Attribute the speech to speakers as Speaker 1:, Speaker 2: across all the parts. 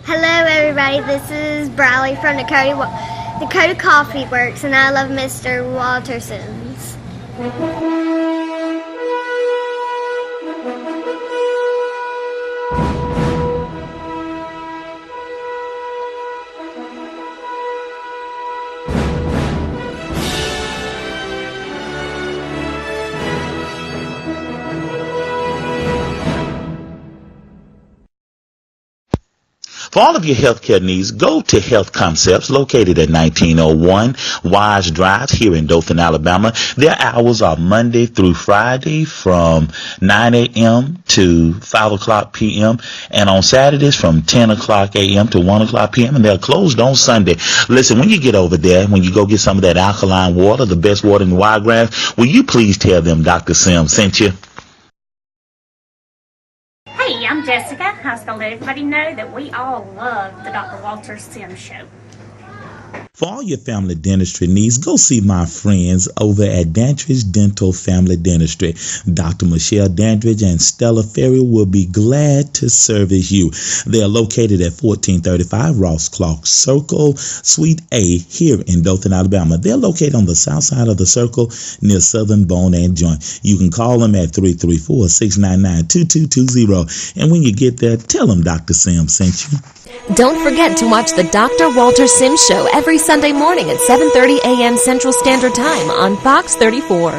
Speaker 1: Hello, everybody. This is Bradley from Dakota Coffee Works, and I love Mr. Walterson's.
Speaker 2: For all of your healthcare needs, go to Health Concepts, located at 1901 Wise Drive here in Dothan, Alabama. Their hours are Monday through Friday from 9 a.m. to 5 o'clock p.m. and on Saturdays from 10 o'clock a.m. to 1 o'clock p.m. and they're closed on Sunday. Listen, when you get over there, when you go get some of that alkaline water, the best water in the Wiregrass, will you please tell them Dr. Sim sent you?
Speaker 3: Hey, I'm Jessica. I was going to let everybody know that we all love the Dr. Walter Sim Show.
Speaker 2: For all your family dentistry needs, go see my friends over at Dandridge Dental Family Dentistry. Dr. Michelle Dandridge and Stella Ferry will be glad to service you. They are located at 1435 Ross Clark Circle, Suite A, here in Dothan, Alabama. They're located on the south side of the circle near Southern Bone and Joint. You can call them at 334-699-2220. And when you get there, tell them Dr. Sim sent you.
Speaker 4: Don't forget to watch the Dr. Walter Sim Show every Sunday morning at 7:30 a.m. Central Standard Time on Fox 34.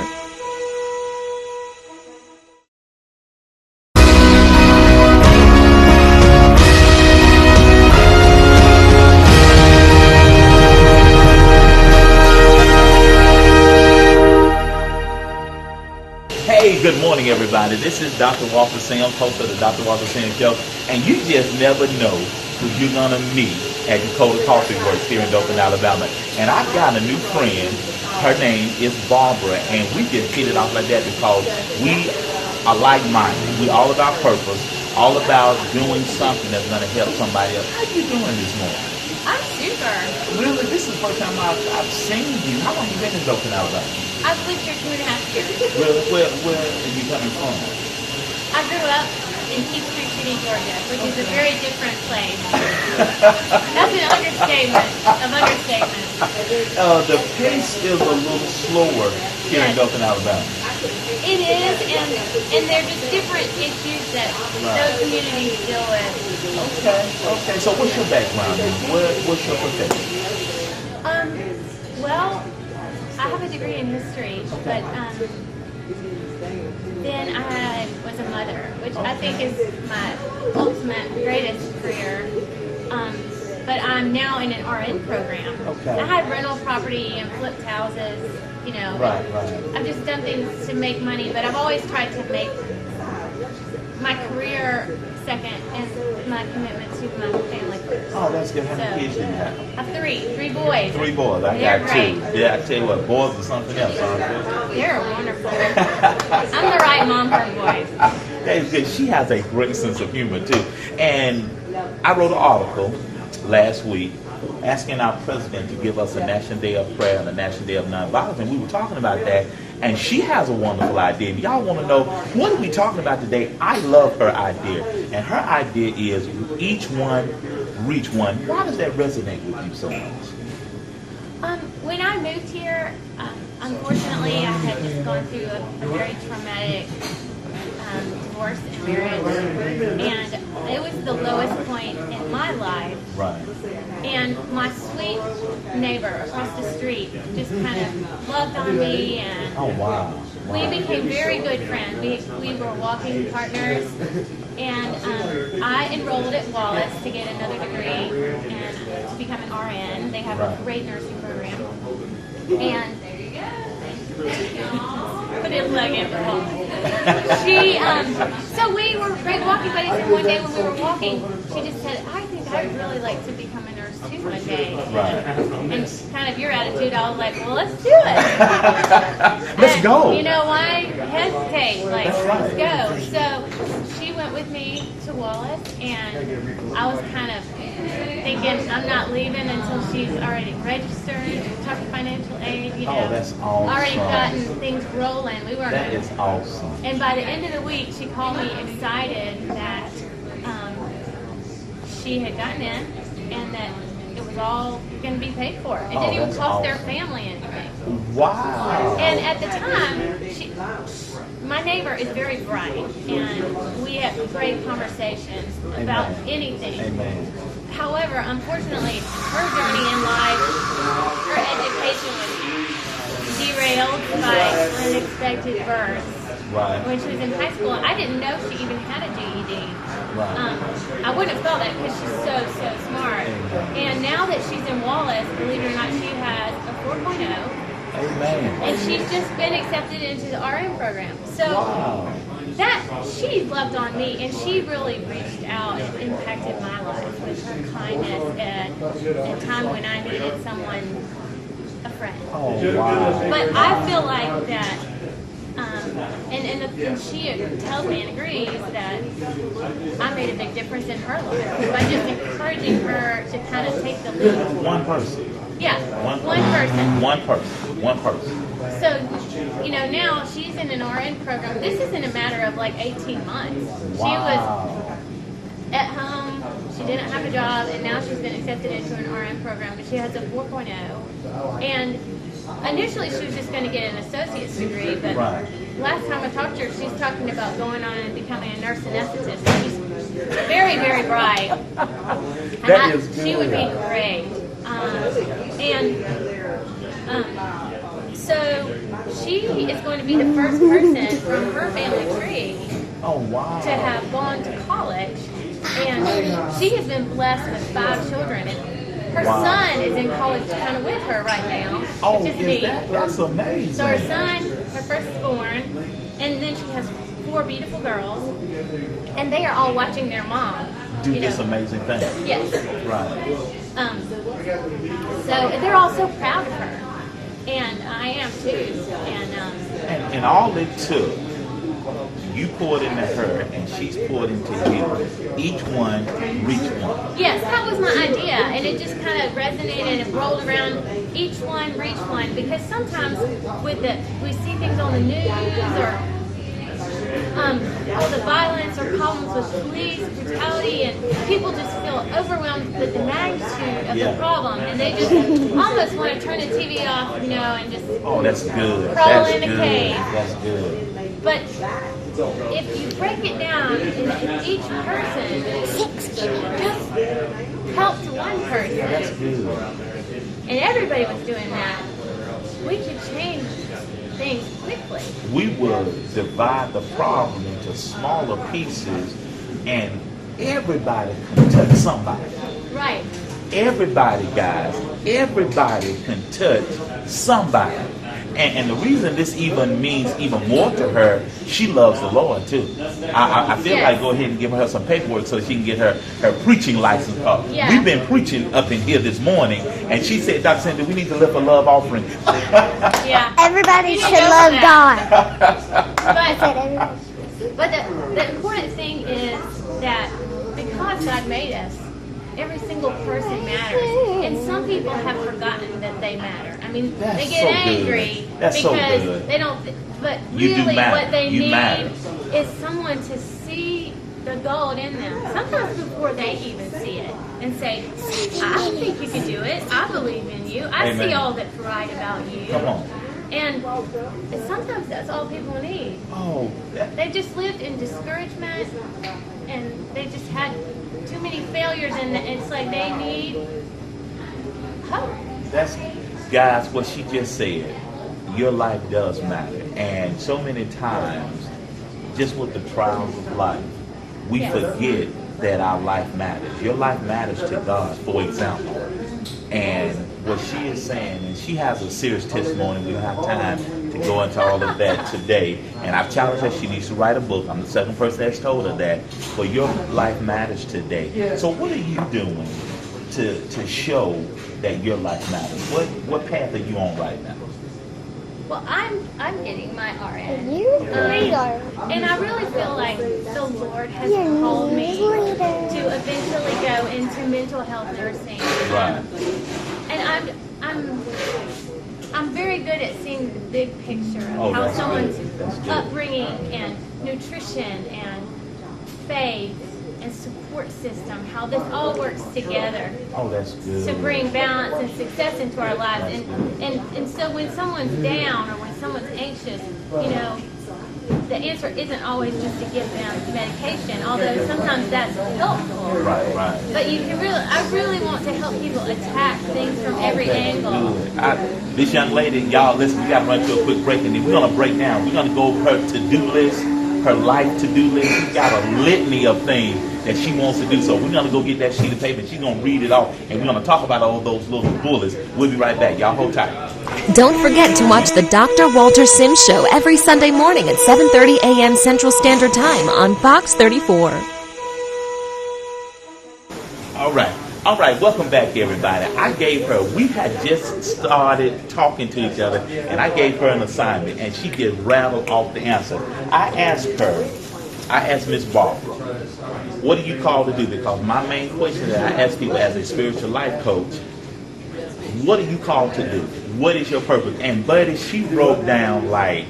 Speaker 2: Hey, good morning, everybody. This is Dr. Walter Sim, host of the Dr. Walter Sim Show, and you just never know who you're going to meet at Dakota Coffee Works here in Dothan, Alabama. And I've got a new friend. Her name is Barbara, and we just hit it off like that because we are like-minded. We're all about purpose, all about doing something that's going to help somebody else. How you doing this morning?
Speaker 5: I'm super.
Speaker 2: Really? This is the first time I've seen you. How long have you been in Dothan, Alabama?
Speaker 5: I've lived here 2.5 years.
Speaker 2: Really? Where are you coming from?
Speaker 5: I grew up in Peachtree City, Georgia, which is a very different place. That's an understatement of understatements.
Speaker 2: The pace is a little slower here in Dothan, Alabama.
Speaker 5: It is, and they're just different issues that those communities deal with.
Speaker 2: Okay. So what's your background? What's your profession?
Speaker 5: Well, I have a degree in history, but then I was a mother, which I think is my ultimate greatest career. But I'm now in an RN program.
Speaker 2: Okay.
Speaker 5: I had rental property and flipped houses, you know.
Speaker 2: Right.
Speaker 5: I've just done things to make money, but I've always tried to make my career second and my commitment to my family first.
Speaker 2: Oh, that's good. How many kids do you have?
Speaker 5: I have three boys.
Speaker 2: 3 boys. I
Speaker 5: They're
Speaker 2: got
Speaker 5: great.
Speaker 2: 2. Yeah, I tell you what, boys are something else, aren't
Speaker 5: They're wonderful. I'm the right mom for boys.
Speaker 2: they? That's good. She has a great sense of humor, too. And I wrote an article last week asking our president to give us a National Day of Prayer and a National Day of Nonviolence, and we were talking about that, and she has a wonderful idea. And y'all want to know, what are we talking about today? I love her idea, and her idea is each one, reach one. Why does that resonate with you so much?
Speaker 5: When I moved here, unfortunately, I had just gone through a very traumatic divorce and marriage, and it was the lowest point in my life.
Speaker 2: Right.
Speaker 5: And my sweet neighbor across the street just kind of loved on me, and
Speaker 2: Oh, wow.
Speaker 5: we became very good friends. We were walking partners, and I enrolled at Wallace to get another degree and to become an RN. They have a great nursing program, and put his leg in the wall. So we were great walking buddies, and one day when we were walking, she just said, "I think I'd really like to become a nurse too one day."
Speaker 2: Right.
Speaker 5: And kind of your attitude, I was like, "Well, let's do it.
Speaker 2: Let's go.
Speaker 5: You know, why hesitate? Like,
Speaker 2: That's right.
Speaker 5: let's go." So she went with me to Wallace, and I was kind of thinking, I'm not leaving until she's already registered, talked to financial aid, you know.
Speaker 2: Oh, that's awesome.
Speaker 5: Already gotten things rolling. We weren't.
Speaker 2: That is awesome.
Speaker 5: And by the end of the week, she called me excited that she had gotten in and that it was all going to be paid for. It
Speaker 2: Oh,
Speaker 5: didn't even
Speaker 2: that's
Speaker 5: cost their
Speaker 2: awesome.
Speaker 5: family anything.
Speaker 2: Wow.
Speaker 5: And at the time, my neighbor is very bright, and we have great conversations about anything.
Speaker 2: Amen.
Speaker 5: However, unfortunately, her journey in life, her education was derailed by unexpected birth.
Speaker 2: Right.
Speaker 5: When she was in high school, I didn't know she even had a GED.
Speaker 2: Right.
Speaker 5: I wouldn't have thought that because she's so smart. And now that she's in Wallace, believe it or not, she has a 4.0.
Speaker 2: Amen.
Speaker 5: And she's just been accepted into the RN program. So
Speaker 2: Wow.
Speaker 5: that she loved on me, and she really reached out and impacted my life with her kindness at a time when I needed someone, a friend.
Speaker 2: Oh, wow.
Speaker 5: But I feel like that, and she tells me and agrees that I made a big difference in her life by just encouraging her to kind of take the lead.
Speaker 2: One person.
Speaker 5: Yeah, one person.
Speaker 2: One person. One person.
Speaker 5: So, now she's in an RN program. This isn't a matter of like 18 months. She was at home, she didn't have a job, and now she's been accepted into an RN program, but she has a 4.0. And initially she was just going to get an associate's degree, but last time I talked to her, she's talking about going on and becoming a nurse anesthetist. She's very, very bright. And she would be great. So she is going to be the first person from her family tree to have gone to college. And she has been blessed with 5 children. And her son is in college kind of with her right now.
Speaker 2: Oh,
Speaker 5: which is neat.
Speaker 2: That's amazing.
Speaker 5: So her son, her firstborn, and then she has 4 beautiful girls. And they are all watching their mom
Speaker 2: do this amazing thing.
Speaker 5: Yes.
Speaker 2: Right.
Speaker 5: So they're all so proud of her. And I am too.
Speaker 2: And all it took, you poured into her and she's poured into you. Each one reached one.
Speaker 5: Yes, that was my idea. And it just kind of resonated and rolled around. Each one reached one. Because sometimes we see things on the news or all the violence or problems with police brutality, and people just feel overwhelmed with the magnitude of the problem, and they just almost want to turn the TV off, and just
Speaker 2: that's good.
Speaker 5: Crawl in a cave.
Speaker 2: That's good.
Speaker 5: But if you break it down, and each person just helped one person,
Speaker 2: That's good.
Speaker 5: and everybody was doing that, we could change things quickly.
Speaker 2: We will divide the problem into smaller pieces, and everybody can touch somebody.
Speaker 5: Right.
Speaker 2: Everybody, guys, everybody can touch somebody. And the reason this even means even more to her, she loves the Lord too. I feel like go ahead and give her some paperwork so she can get her preaching license. We've been preaching up in here this morning, and she said, Dr. Cindy, we need to lift a love offering.
Speaker 5: Yeah.
Speaker 1: Everybody should love God.
Speaker 5: But the important thing is that because God made us, every single person matters. And some people have forgotten that they matter. I mean,
Speaker 2: That's
Speaker 5: they get
Speaker 2: so
Speaker 5: angry
Speaker 2: That's
Speaker 5: because
Speaker 2: so good.
Speaker 5: they don't, but
Speaker 2: You do
Speaker 5: really
Speaker 2: matter.
Speaker 5: what they
Speaker 2: You
Speaker 5: need
Speaker 2: matter.
Speaker 5: is someone to see the gold in them. Sometimes before they even see it. And say, I think you can do it. I believe in you. I
Speaker 2: Amen.
Speaker 5: see all that's right about you.
Speaker 2: Come on.
Speaker 5: And sometimes that's all people need.
Speaker 2: Oh,
Speaker 5: They just lived in discouragement, and they just had too many failures, and it's like they need hope.
Speaker 2: that's, guys, what she just said. Your life does matter. And so many times, just with the trials of life, we forget that our life matters. Your life matters to God, for example. And what she is saying, and she has a serious testimony, we don't have time to go into all of that today. And I've challenged her, she needs to write a book. I'm the second person that's told her that. But your life matters today. So what are you doing to show that your life matters? What path are you on right now?
Speaker 5: Well, I'm getting my RN.
Speaker 1: You leader.
Speaker 5: And I really feel like the Lord has
Speaker 1: You're
Speaker 5: called me
Speaker 1: leader.
Speaker 5: to eventually go into mental health nursing.
Speaker 2: Right.
Speaker 5: And I'm very good at seeing the big picture of
Speaker 2: Oh,
Speaker 5: how
Speaker 2: that's
Speaker 5: someone's
Speaker 2: good. That's good.
Speaker 5: upbringing and nutrition and faith and support support system, how this all works together
Speaker 2: Oh, that's good.
Speaker 5: to bring balance and success into our lives. And so when someone's down or when someone's anxious, you know, the answer isn't always just to give them medication, although sometimes that's helpful.
Speaker 2: Right.
Speaker 5: But you can I really want to help people attack things from every angle.
Speaker 2: Good. This young lady, y'all, listen, we got to run to a quick break, and then we're going to break down. We're going to go over her to-do list, her life to-do list. She's got a litany of things that she wants to do. So we're going to go get that sheet of paper, and she's going to read it off, and we're going to talk about all those little bullets. We'll be right back. Y'all hold tight.
Speaker 4: Don't forget to watch the Dr. Walter Sims Show every Sunday morning at 7:30 a.m. Central Standard Time on Fox 34.
Speaker 2: All right, welcome back, everybody. We had just started talking to each other, and I gave her an assignment, and she just rattled off the answer. I asked Miss Barbara, what do you call to do? Because my main question that I ask people as a spiritual life coach, what do you call to do? What is your purpose? And buddy, she wrote down like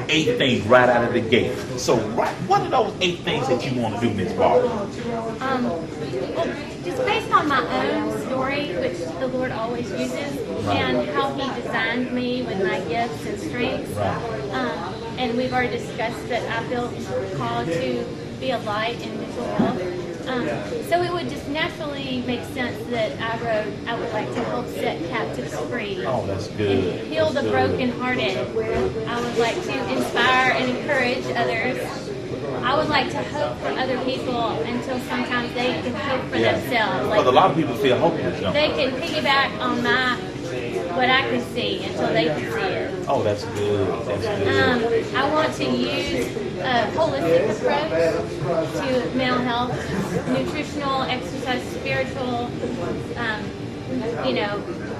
Speaker 2: 8 things right out of the gate. So what are those 8 things that you want to do, Miss Barbara?
Speaker 5: Well, just based on my own story, which the Lord always uses, and how He designed me with my gifts and strengths. And we've already discussed that I feel called to be a light in mental health. So it would just naturally make sense that I would like to help set captives free.
Speaker 2: Oh, that's good.
Speaker 5: And heal the brokenhearted. I would like to inspire and encourage others. I would like to hope for other people until sometimes they can hope for themselves.
Speaker 2: Because a lot of people feel hopeless, don't
Speaker 5: they can piggyback on what I can see until they can see it.
Speaker 2: Oh, that's good. That's good.
Speaker 5: I want to use a holistic approach to mental health, nutritional, exercise, spiritual,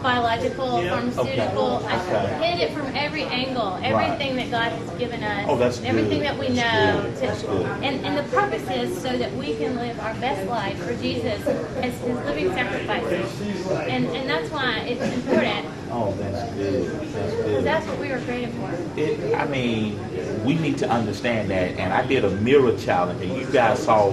Speaker 5: biological, pharmaceutical. I hit it from every angle, everything that God has given us,
Speaker 2: Oh, that's good.
Speaker 5: everything that we know.
Speaker 2: That's good.
Speaker 5: And the purpose is so that we can live our best life for Jesus as His living sacrifices. And that's why it's important.
Speaker 2: Oh, that's good. That's
Speaker 5: Because
Speaker 2: good.
Speaker 5: that's what we were created for.
Speaker 2: We need to understand that. And I did a mirror challenge, and you guys saw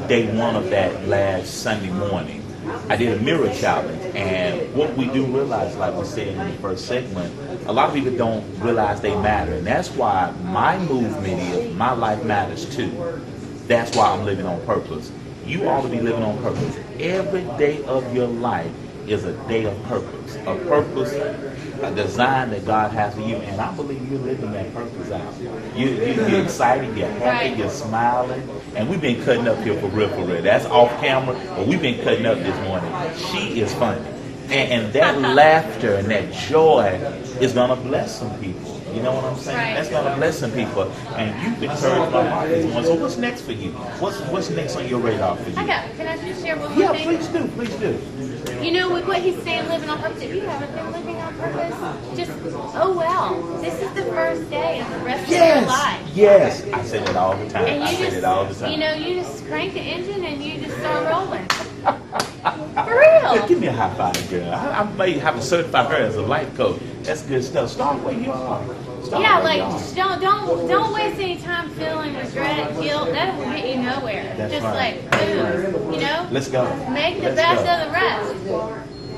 Speaker 2: day 1 of that last Sunday morning. I did a mirror challenge, and what we do realize, like we said in the first segment, a lot of people don't realize they matter, and that's why my movement is My Life Matters Too. That's why I'm living on purpose. You ought to be living on purpose. Every day of your life is a day of purpose, a design that God has for you, and I believe you're living that purpose out. You're excited, you're happy, you're smiling, and we've been cutting up here for real. That's off camera, but we've been cutting up this morning. She is funny, and that laughter and that joy is gonna bless some people. You know what I'm saying?
Speaker 5: Right.
Speaker 2: That's gonna bless some people, and you've encouraged my heart this morning. So what's next for you? What's next on your radar for you?
Speaker 5: Can I just share one more
Speaker 2: Yeah,
Speaker 5: thing?
Speaker 2: please do.
Speaker 5: You know, with what he's saying, living on purpose, if you haven't been living on purpose, just, this is the first day of the rest of your life.
Speaker 2: Yes, I say that all the time.
Speaker 5: And
Speaker 2: I say that all the time.
Speaker 5: you just crank the engine and you just start rolling. For real.
Speaker 2: Give me a high five, girl. I may have to certify her as a life coach. That's good stuff. Start where you are.
Speaker 5: Just don't waste any time feeling regret, guilt. That will get you nowhere.
Speaker 2: That's
Speaker 5: just
Speaker 2: right.
Speaker 5: like boom,
Speaker 2: Let's go.
Speaker 5: Make the best of the rest.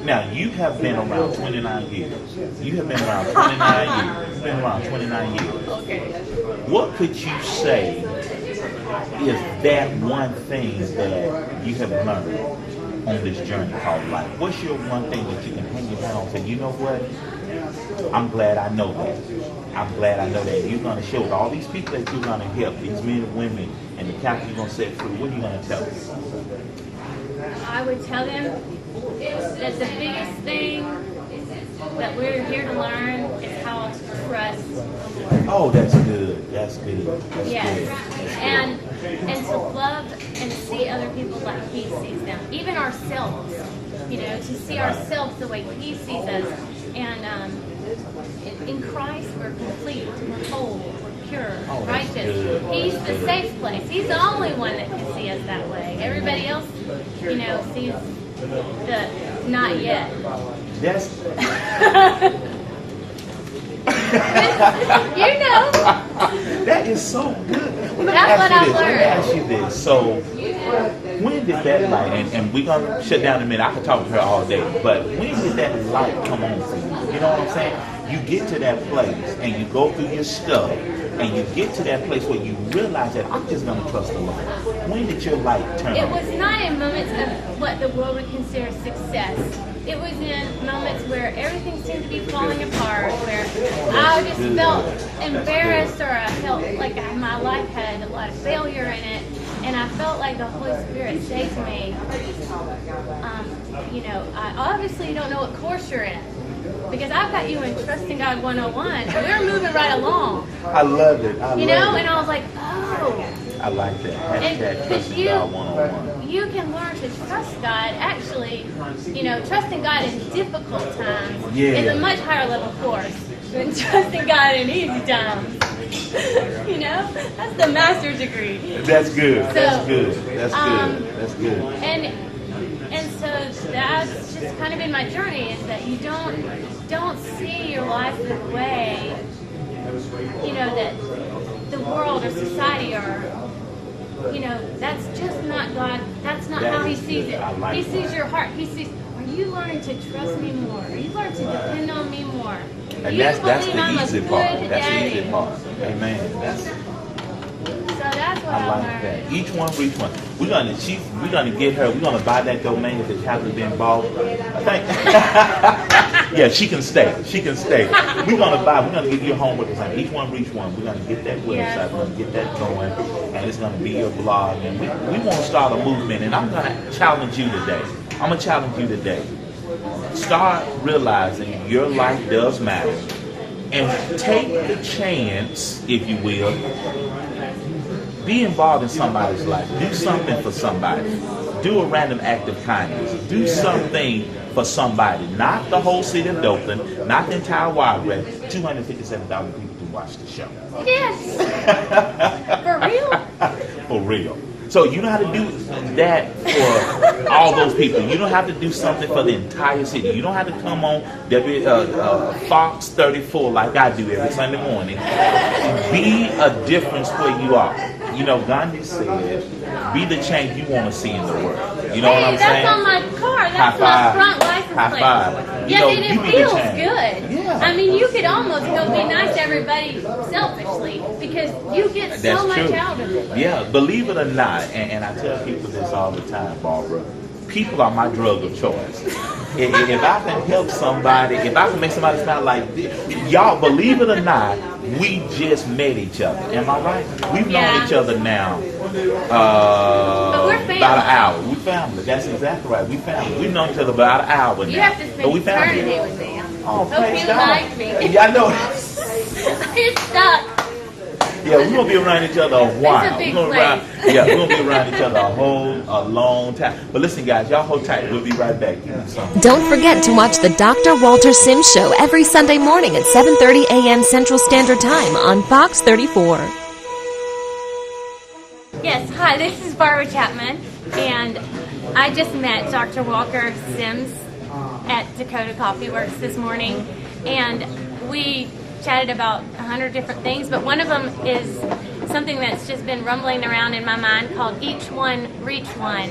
Speaker 2: Now, you have been around 29 years. You've been around 29 years.
Speaker 5: Okay.
Speaker 2: What could you say is that one thing that you have learned on this journey called life? What's your one thing that you can hang your hat on and say, you know what? I'm glad I know that. I'm glad I know that. You're going to show all these people that you're going to help, these men and women, and the captain you're going to set free. What are you going to tell them?
Speaker 5: I would tell them that the biggest thing that we're here to learn is how to trust the Lord.
Speaker 2: Oh, that's good. That's good. That's
Speaker 5: Yes.
Speaker 2: good.
Speaker 5: And to love and see other people like He sees them. Even ourselves. To see ourselves the way He sees us. And in Christ we're complete, we're whole, we're pure,
Speaker 2: Oh, that's
Speaker 5: righteous.
Speaker 2: good.
Speaker 5: He's the safe place. He's the only one that can see us that way. Everybody else, sees the not yet.
Speaker 2: That's
Speaker 5: That
Speaker 2: is so good. Well,
Speaker 5: That's what I've
Speaker 2: Let me
Speaker 5: learned.
Speaker 2: ask you this. So, When did that light, and we're going to shut down in a minute, I could talk to her all day, but when did that light come on for you? You know what I'm saying? You get to that place and you go through your stuff and you get to that place where you realize that I'm just going to trust the Lord. When did your light turn
Speaker 5: It
Speaker 2: on?
Speaker 5: was not in moments of what the world would consider success. It was in moments where everything seemed to be falling apart, where I just felt embarrassed, or I felt like my life had a lot of failure in it, and I felt like the Holy Spirit said to me, I obviously don't know what course you're in, because I've got you in Trusting God 101, and we're moving right along.
Speaker 2: I love it.
Speaker 5: And I was like, oh.
Speaker 2: I like that. Hashtag Trusting God 101.
Speaker 5: You can learn to trust God. Actually, trusting God in difficult times is a much higher level course than trusting God in easy times. That's the master's degree.
Speaker 2: That's good.
Speaker 5: So,
Speaker 2: That's good. That's good.
Speaker 5: And so that's just kind of been my journey, is that you don't see your life the way, that the world or society that's just not God. That's not how He sees it. He sees your heart. He sees, are you learning to trust me more? Are you learning to depend on me more?
Speaker 2: And that's the easy part. That's the easy part. Amen.
Speaker 5: So that's what
Speaker 2: I like that. Each one for each one. We're gonna get her. We're gonna buy that domain if it hasn't been bought. I think. Yeah, she can stay. She can stay. We're gonna give you a homework assignment. Each one for each one. We're gonna get that website. We're gonna get that going, and it's gonna be your blog. And we want to start a movement. And I'm gonna challenge you today. Start realizing your life does matter, and take the chance, if you will. Be involved in somebody's life. Do something for somebody. Do a random act of kindness. Do something for somebody. Not the whole city of Dothan. Not the entire Wild West. 257,000 people to watch the show.
Speaker 5: Yes. For real?
Speaker 2: For real. So you don't have to do that for all those people. You don't have to do something for the entire city. You don't have to come on Fox 34 like I do every Sunday morning. Be a difference where you are. Gandhi said, be the change you want to see in the world. You know what I'm saying?
Speaker 5: That's on my car. That's my front license plate.
Speaker 2: High five.
Speaker 5: Yes, and it feels good.
Speaker 2: Yeah.
Speaker 5: I mean, you could almost go be nice to everybody selfishly, because you get so much out of it.
Speaker 2: Yeah, believe it or not, and I tell people this all the time, Barbara, people are my drug of choice. If I can help somebody, if I can make somebody smile like this, y'all, believe it or not, we just met each other. Am I right? We've known each other now
Speaker 5: but we're family.
Speaker 2: about an hour. We family. That's exactly right. We family. We've known each other about an hour now.
Speaker 5: You have to spend eternity with me.
Speaker 2: Oh,
Speaker 5: Hope you like me.
Speaker 2: Yeah, I know.
Speaker 5: It's stuck.
Speaker 2: Yeah, we're gonna be around each other a while.
Speaker 5: It's a big
Speaker 2: we're gonna be around each other a long time. But listen, guys, y'all hold tight. We'll be right back.
Speaker 4: Don't forget to watch the Dr. Walter Sims Show every Sunday morning at 7:30 a.m. Central Standard Time on Fox 34.
Speaker 5: Yes, hi, this is Barbara Chapman, and I just met Dr. Walter Sims at Dakota Coffee Works this morning, and we chatted about 100 different things, but one of them is something that's just been rumbling around in my mind called Each One Reach One.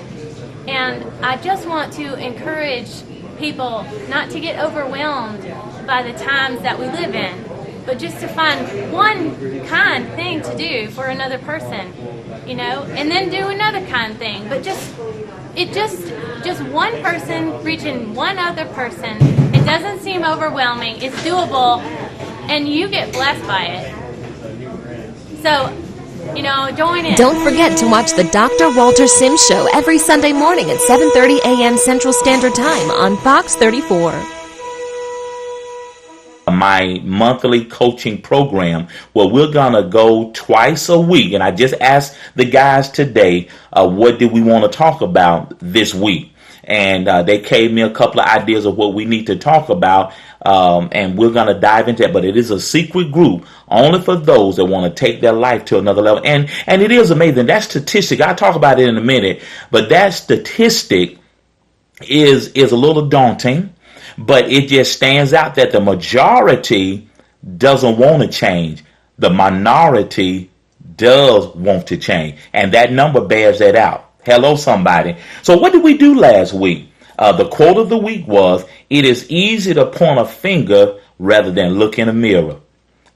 Speaker 5: And I just want to encourage people not to get overwhelmed by the times that we live in, but just to find one kind thing to do for another person, and then do another kind thing. But just one person reaching one other person. It doesn't seem overwhelming. It's doable, and you get blessed by it. So, join in.
Speaker 4: Don't forget to watch the Dr. Walter Sims Show every Sunday morning at 7:30 a.m. Central Standard Time on Fox 34.
Speaker 2: My monthly coaching program where we're gonna go twice a week, and I just asked the guys today what did we want to talk about this week, and they gave me a couple of ideas of what we need to talk about, and we're gonna dive into it. But it is a secret group only for those that want to take their life to another level, and it is amazing. That statistic, I'll talk about it in a minute, but that statistic is a little daunting. But it just stands out that the majority doesn't want to change. The minority does want to change. And that number bears that out. Hello, somebody. So what did we do last week? The quote of the week was, "It is easy to point a finger rather than look in a mirror."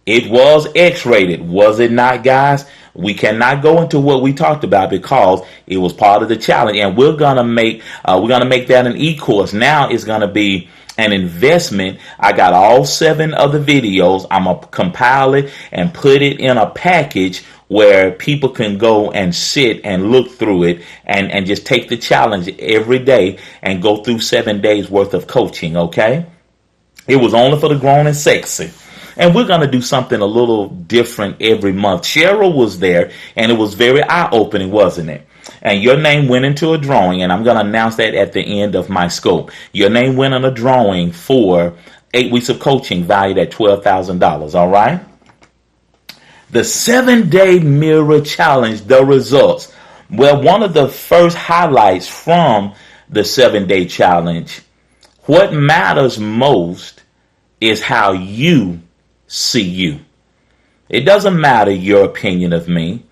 Speaker 2: It was X-rated, was it not, guys? We cannot go into what we talked about because it was part of the challenge, and we're gonna make that an e-course. Now it's gonna be an investment. I got all 7 of the videos. I'm gonna compile it and put it in a package where people can go and sit and look through it and just take the challenge every day and go through 7 days worth of coaching. Okay, it was only for the grown and sexy. And we're going to do something a little different every month. Cheryl was there, and it was very eye-opening, wasn't it? And your name went into a drawing, and I'm going to announce that at the end of my scope. Your name went in a drawing for 8 weeks of coaching valued at $12,000, all right? The 7-day mirror challenge, the results. Well, one of the first highlights from the 7-day challenge, what matters most is how you see you. It doesn't matter your opinion of me.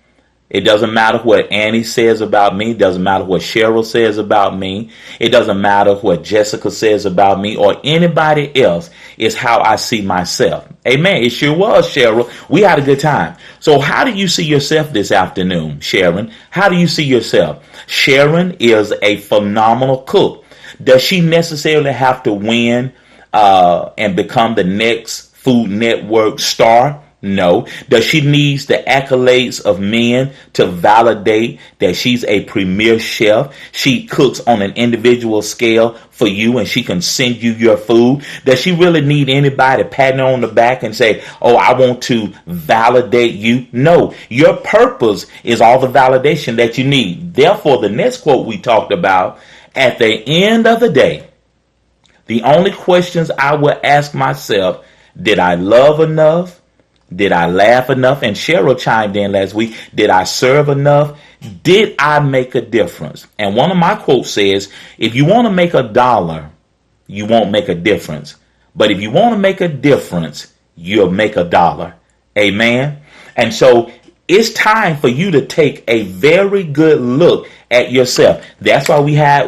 Speaker 2: It doesn't matter what Annie says about me. It doesn't matter what Cheryl says about me. It doesn't matter what Jessica says about me or anybody else. It's how I see myself. Amen. It sure was, Cheryl. We had a good time. So how do you see yourself this afternoon, Sharon? How do you see yourself? Sharon is a phenomenal cook. Does she necessarily have to win and become the next Food Network star? No. Does she need the accolades of men to validate that she's a premier chef? She cooks on an individual scale for you and she can send you your food. Does she really need anybody patting her on the back and say, "Oh, I want to validate you"? No. Your purpose is all the validation that you need. Therefore, the next quote we talked about, at the end of the day, the only questions I will ask myself: did I love enough? Did I laugh enough? And Cheryl chimed in last week. Did I serve enough? Did I make a difference? And one of my quotes says, if you want to make $1, you won't make a difference. But if you want to make a difference, you'll make $1. Amen. And so it's time for you to take a very good look at yourself. That's why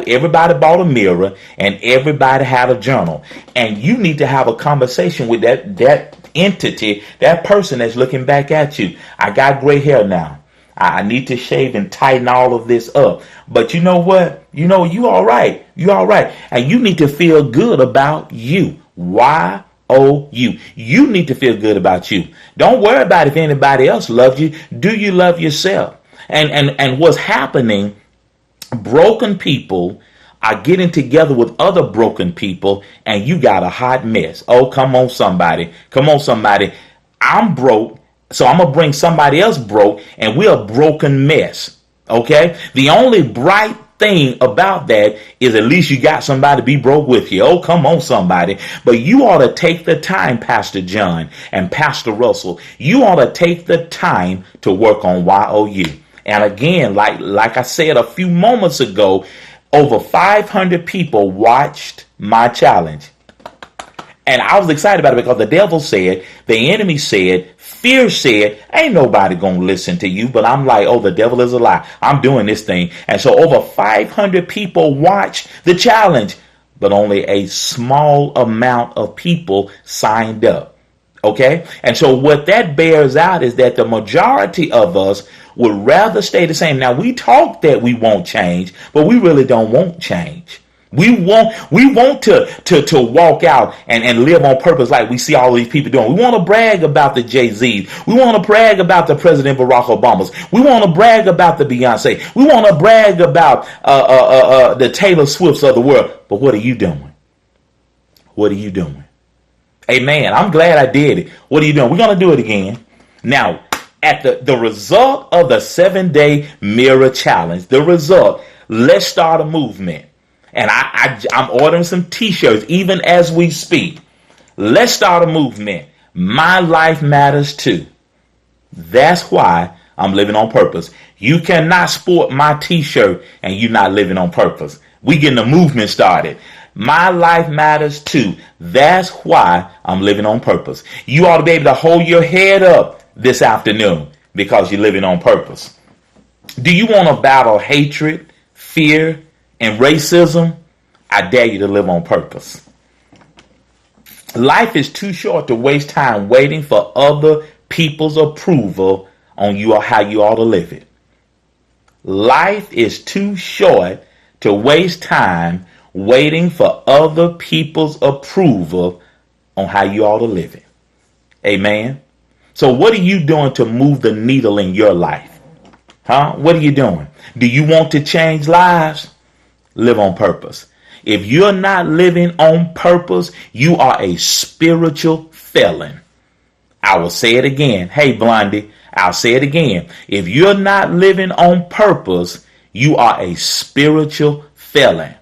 Speaker 2: everybody bought a mirror and everybody had a journal. And you need to have a conversation with that entity, that person that's looking back at you. I got gray hair now. I need to shave and tighten all of this up. But you know what? You all right. You all right. And you need to feel good about you. Y-O-U. You need to feel good about you. Don't worry about if anybody else loves you. Do you love yourself? And what's happening, broken people are getting together with other broken people, and you got a hot mess. Oh, come on, somebody. Come on, somebody. I'm broke, so I'm going to bring somebody else broke, and we're a broken mess. Okay? The only bright thing about that is at least you got somebody to be broke with you. Oh, come on, somebody. But you ought to take the time, Pastor John and Pastor Russell. You ought to take the time to work on YOU. And again, like I said a few moments ago, over 500 people watched my challenge. And I was excited about it because the devil said, the enemy said, fear said, ain't nobody going to listen to you. But I'm like, oh, the devil is a lie. I'm doing this thing. And so over 500 people watched the challenge, but only a small amount of people signed up. Okay? And so what that bears out is that the majority of us would rather stay the same. Now, we talk that we won't change, but we really don't want change. We want to walk out and live on purpose like we see all these people doing. We want to brag about the Jay-Z's. We want to brag about the President Barack Obamas. We want to brag about the Beyonce. We want to brag about the Taylor Swifts of the world. But what are you doing? What are you doing? Amen. I'm glad I did it. What are you doing? We're going to do it again. Now, at the result of the 7-day mirror challenge, the result, let's start a movement. And I'm ordering some t-shirts even as we speak. Let's start a movement. My life matters too. That's why I'm living on purpose. You cannot sport my t-shirt and you're not living on purpose. We getting a movement started. My life matters too. That's why I'm living on purpose. You ought to be able to hold your head up this afternoon because you're living on purpose. Do you want to battle hatred, fear, and racism, I dare you to live on purpose. Life is too short to waste time waiting for other people's approval on you or how you ought to live it. Life is too short to waste time waiting for other people's approval on how you ought to live it. Amen. So what are you doing to move the needle in your life? What are you doing? Do you want to change lives? Live on purpose. If you're not living on purpose, you are a spiritual felon. I will say it again. Hey, Blondie, I'll say it again. If you're not living on purpose, you are a spiritual felon.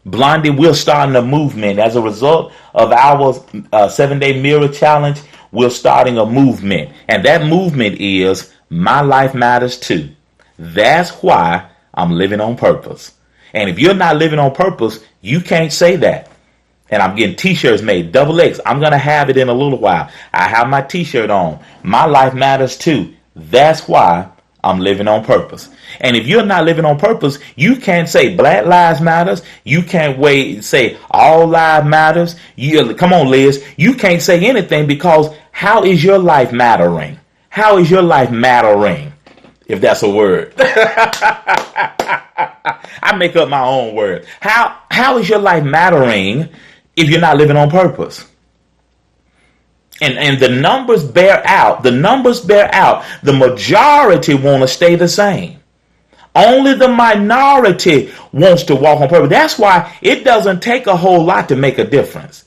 Speaker 2: Blondie, we're starting a movement. As a result of our 7-day mirror challenge, we're starting a movement. And that movement is My Life Matters Too. That's why I'm living on purpose. And if you're not living on purpose, you can't say that. And I'm getting t-shirts made, XX. I'm going to have it in a little while. I have my t-shirt on. My life matters too. That's why I'm living on purpose. And if you're not living on purpose, you can't say Black Lives Matters. You can't say all lives matters. Come on, Liz. You can't say anything because how is your life mattering? How is your life mattering? If that's a word. I make up my own word. How is your life mattering if you're not living on purpose? And the numbers bear out. The majority want to stay the same. Only the minority wants to walk on purpose. That's why it doesn't take a whole lot to make a difference.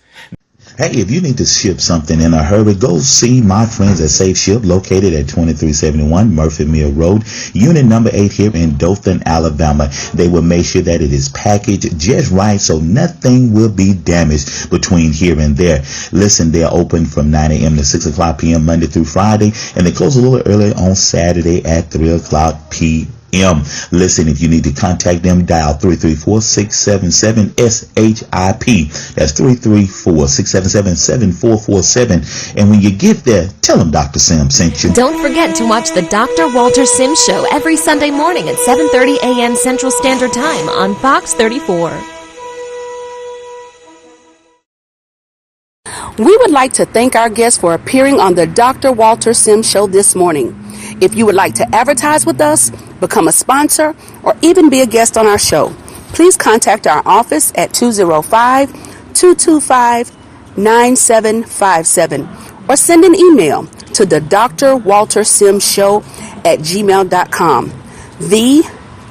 Speaker 6: Hey, if you need to ship something in a hurry, go see my friends at Safe Ship, located at 2371 Murphy Mill Road, unit number 8 here in Dothan, Alabama. They will make sure that it is packaged just right so nothing will be damaged between here and there. Listen, they're open from 9 a.m. to 6 o'clock p.m. Monday through Friday, and they close a little early on Saturday at 3 o'clock p.m. Listen, if you need to contact them, dial 334-677-SHIP. That's 334-677-7447. And when you get there, tell them Dr. Sim sent you.
Speaker 4: Don't forget to watch the Dr. Walter Sims Show every Sunday morning at 7:30 a.m. Central Standard Time on Fox 34.
Speaker 7: We would like to thank our guests for appearing on the Dr. Walter Sims Show this morning. If you would like to advertise with us, become a sponsor, or even be a guest on our show, please contact our office at 205-225-9757 or send an email to the Dr. Walter Sims Show at gmail.com. The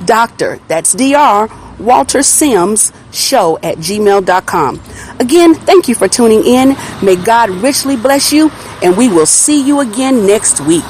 Speaker 7: Dr. That's Dr. Walter Sims Show at gmail.com. Again, thank you for tuning in. May God richly bless you, and we will see you again next week.